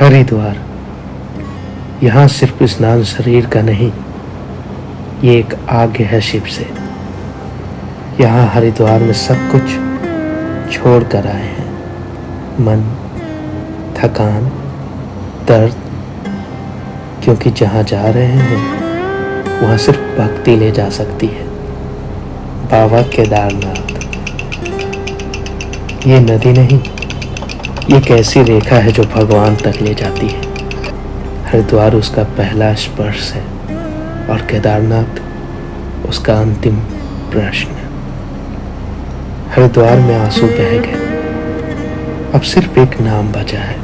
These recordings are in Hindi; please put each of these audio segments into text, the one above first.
हरिद्वार, यहाँ सिर्फ स्नान शरीर का नहीं, ये एक आज्ञा है शिव से। यहाँ हरिद्वार में सब कुछ छोड़ कर आए हैं, मन, थकान, दर्द, क्योंकि जहाँ जा रहे हैं वहाँ सिर्फ भक्ति ले जा सकती है। बाबा केदारनाथ, ये नदी नहीं, ये एक ऐसी रेखा है जो भगवान तक ले जाती है। हरिद्वार उसका पहला स्पर्श है और केदारनाथ उसका अंतिम प्रश्न। हरिद्वार में आंसू बह गए, अब सिर्फ एक नाम बचा है,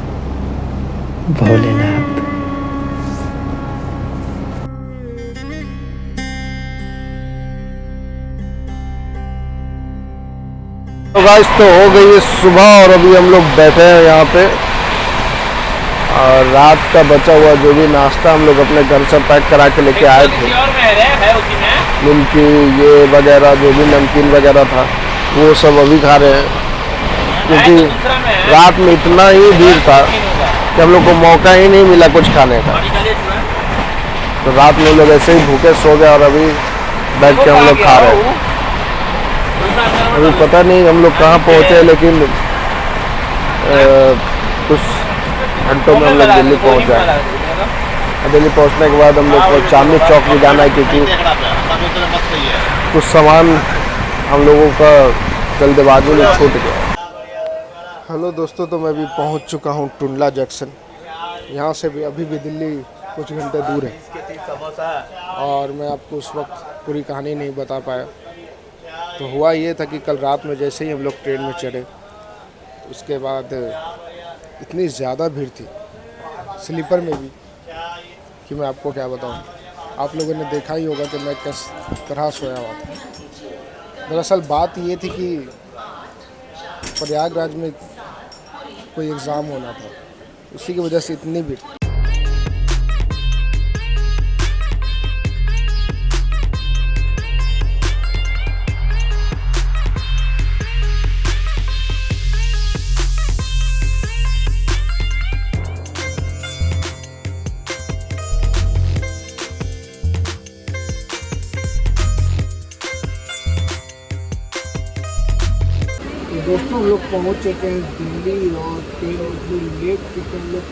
भोलेनाथ। तो गाइस, तो हो गई है सुबह और अभी हम लोग बैठे हैं यहाँ पे और रात का बचा हुआ जो भी नाश्ता हम लोग अपने घर से पैक करा के लेके आए थे, निमकी ये वगैरह जो भी नमकीन वगैरह था वो सब अभी खा रहे हैं, क्योंकि रात में इतना ही भीड़ था कि हम लोग को मौका ही नहीं मिला कुछ खाने का। तो रात में लोग ऐसे ही भूखे सो गए और अभी बैठ के हम लोग खा रहे हैं। अभी पता नहीं हम लोग कहाँ पहुँचे, लेकिन कुछ घंटों में हम लोग दिल्ली पहुँच जाए। दिल्ली पहुँचने के बाद हम लोग को चांदनी चौक भी जाना है, क्योंकि कुछ सामान हम लोगों का जल्दबाजी में छूट गया। हेलो दोस्तों, तो मैं भी पहुँच चुका हूँ टुंडला जंक्शन। यहाँ से भी अभी भी दिल्ली कुछ घंटे दूर है और मैं आपको उस वक्त पूरी कहानी नहीं बता पाया। तो हुआ ये था कि कल रात में जैसे ही हम लोग ट्रेन में चढ़े, उसके बाद इतनी ज़्यादा भीड़ थी स्लीपर में भी कि मैं आपको क्या बताऊं। आप लोगों ने देखा ही होगा कि मैं किस तरह सोया हुआ था। दरअसल बात ये थी कि प्रयागराज में कोई एग्ज़ाम होना था, उसी की वजह से इतनी भीड़। दोस्तों, हम लोग पहुँच चुके हैं दिल्ली और ट्रेन इतनी लेट थी कि हम लोग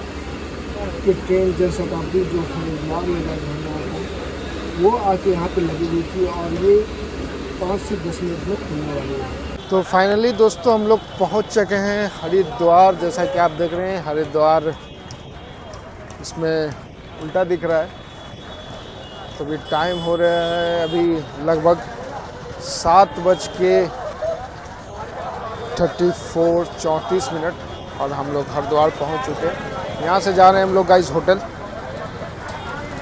की ट्रेन जनशताब्दी जो हरिद्वार ले जाए वो आके यहाँ पे लगी हुई थी और ये 5 से 10 मिनट में खुलने वाली है। तो फाइनली दोस्तों हम लोग पहुँच चुके हैं हरिद्वार। जैसा कि आप देख रहे हैं हरिद्वार इसमें उल्टा दिख रहा है। तो अभी टाइम हो रहा है अभी लगभग 7:34 और हम लोग हरिद्वार पहुंच चुके हैं। यहाँ से जा रहे हैं हम लोग गाइस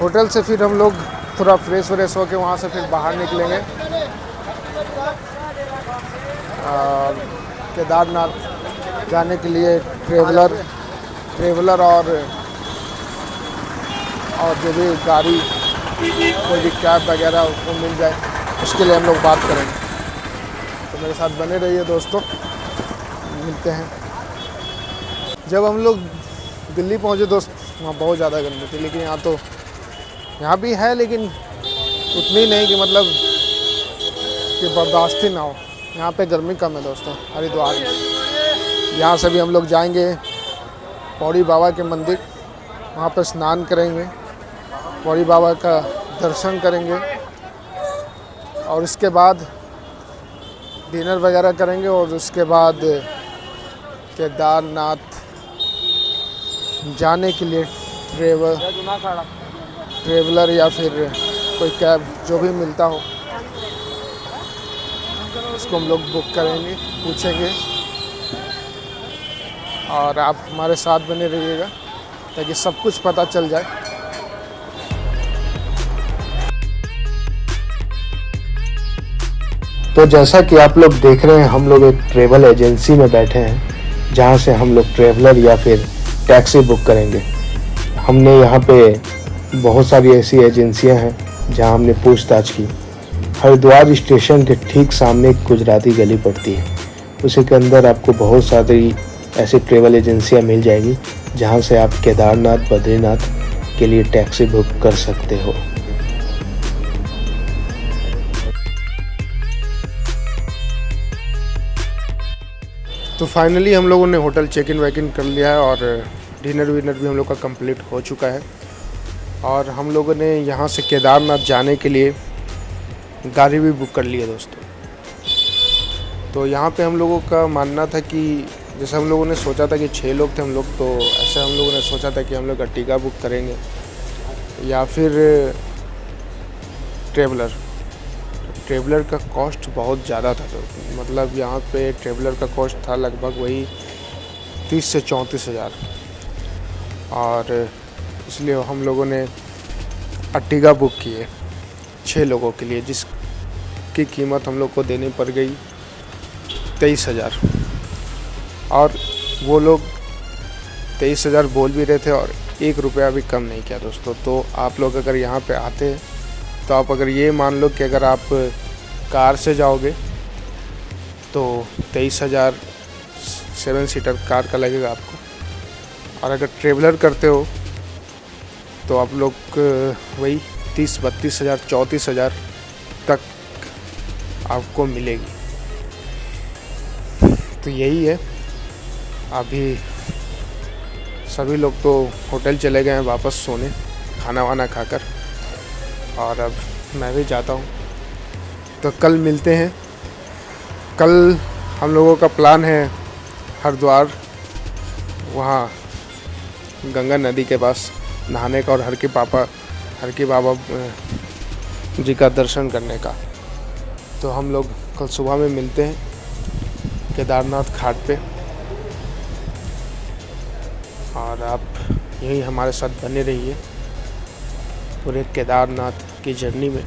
होटल से फिर हम लोग थोड़ा फ्रेश व्रेश होकर वहाँ से फिर बाहर निकलेंगे और केदारनाथ जाने के लिए ट्रेवलर और जो भी गाड़ी कोई भी कैब वगैरह वो मिल जाए उसके लिए हम लोग बात करेंगे। तो मेरे साथ बने रहिए दोस्तों, मिलते हैं। जब हम लोग दिल्ली पहुंचे दोस्त, वहाँ बहुत ज़्यादा गर्मी थी, लेकिन यहाँ भी है, लेकिन उतनी नहीं कि मतलब कि बर्दाश्त ही ना हो। यहाँ पे गर्मी कम है दोस्तों हरिद्वार में। यहाँ से भी हम लोग जाएंगे पौड़ी बाबा के मंदिर, वहाँ पर स्नान करेंगे, पौड़ी बाबा का दर्शन करेंगे और इसके बाद डिनर वगैरह करेंगे और उसके बाद केदारनाथ जाने के लिए ट्रेवलर या फिर कोई कैब जो भी मिलता हो उसको हम लोग बुक करेंगे, पूछेंगे और आप हमारे साथ बने रहिएगा ताकि सब कुछ पता चल जाए। तो जैसा कि आप लोग देख रहे हैं, हम लोग एक ट्रैवल एजेंसी में बैठे हैं जहां से हम लोग ट्रैवलर या फिर टैक्सी बुक करेंगे। हमने यहाँ पे बहुत सारी ऐसी एजेंसियां हैं जहां हमने पूछताछ की। हरिद्वार स्टेशन के ठीक सामने एक गुजराती गली पड़ती है, उसी के अंदर आपको बहुत सारी ऐसी ट्रैवल एजेंसियां मिल जाएगी जहां से आप केदारनाथ बद्रीनाथ के लिए टैक्सी बुक कर सकते हो। तो फाइनली हम लोगों ने होटल चेक इन वेक इन कर लिया है और डिनर विनर भी हम लोग का कंप्लीट हो चुका है। और हम लोगों ने यहाँ से केदारनाथ जाने के लिए गाड़ी भी बुक कर ली है दोस्तों। तो यहाँ पे हम लोगों का मानना था कि जैसे हम लोगों ने सोचा था कि 6 लोग थे हम लोग, तो ऐसे हम लोगों ने सोचा था कि हम लोग अर्टिगा बुक करेंगे या फिर ट्रेवलर का कॉस्ट बहुत ज़्यादा था। तो मतलब यहाँ पे ट्रेवलर का कॉस्ट था लगभग वही 30 से 34 हज़ार, और इसलिए हम लोगों ने अर्टिगा बुक किए 6 लोगों के लिए, जिसकी कीमत हम लोग को देनी पड़ गई 23,000। और वो लोग 23,000 बोल भी रहे थे और 1 रुपया भी कम नहीं किया दोस्तों। तो आप लोग अगर यहाँ पे आते हैं तो आप अगर ये मान लो कि अगर आप कार से जाओगे तो 23,000 7 सीटर कार का लगेगा आपको, और अगर ट्रेवलर करते हो तो आप लोग वही 30-32 हज़ार 34 हज़ार तक आपको मिलेगी। तो यही है, अभी सभी लोग तो होटल चले गए हैं वापस सोने खाना वाना खाकर, और अब मैं भी जाता हूँ। तो कल मिलते हैं। कल हम लोगों का प्लान है हरिद्वार, वहाँ गंगा नदी के पास नहाने का और हर की बाबा जी का दर्शन करने का। तो हम लोग कल सुबह में मिलते हैं केदारनाथ घाट पे, और आप यही हमारे साथ बने रहिए पूरे केदारनाथ की जर्नी में।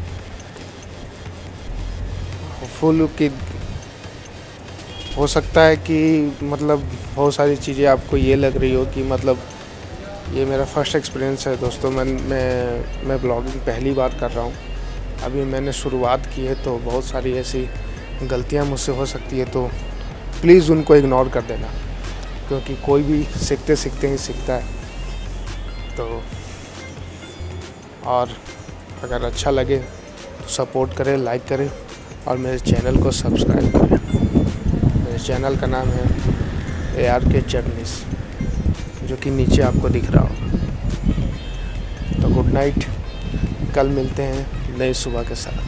फुल की हो सकता है कि मतलब बहुत सारी चीज़ें आपको ये लग रही हो कि मतलब ये मेरा फर्स्ट एक्सपीरियंस है दोस्तों। मैं ब्लॉगिंग पहली बार कर रहा हूँ, अभी मैंने शुरुआत की है, तो बहुत सारी ऐसी गलतियाँ मुझसे हो सकती है, तो प्लीज़ उनको इग्नोर कर देना, क्योंकि कोई भी सीखते सीखते ही सीखता है। तो और अगर अच्छा लगे तो सपोर्ट करें, लाइक करें और मेरे चैनल को सब्सक्राइब करें। मेरे चैनल का नाम है ARK जर्नीज़, जो कि नीचे आपको दिख रहा होगा। तो गुड नाइट, कल मिलते हैं नई सुबह के साथ।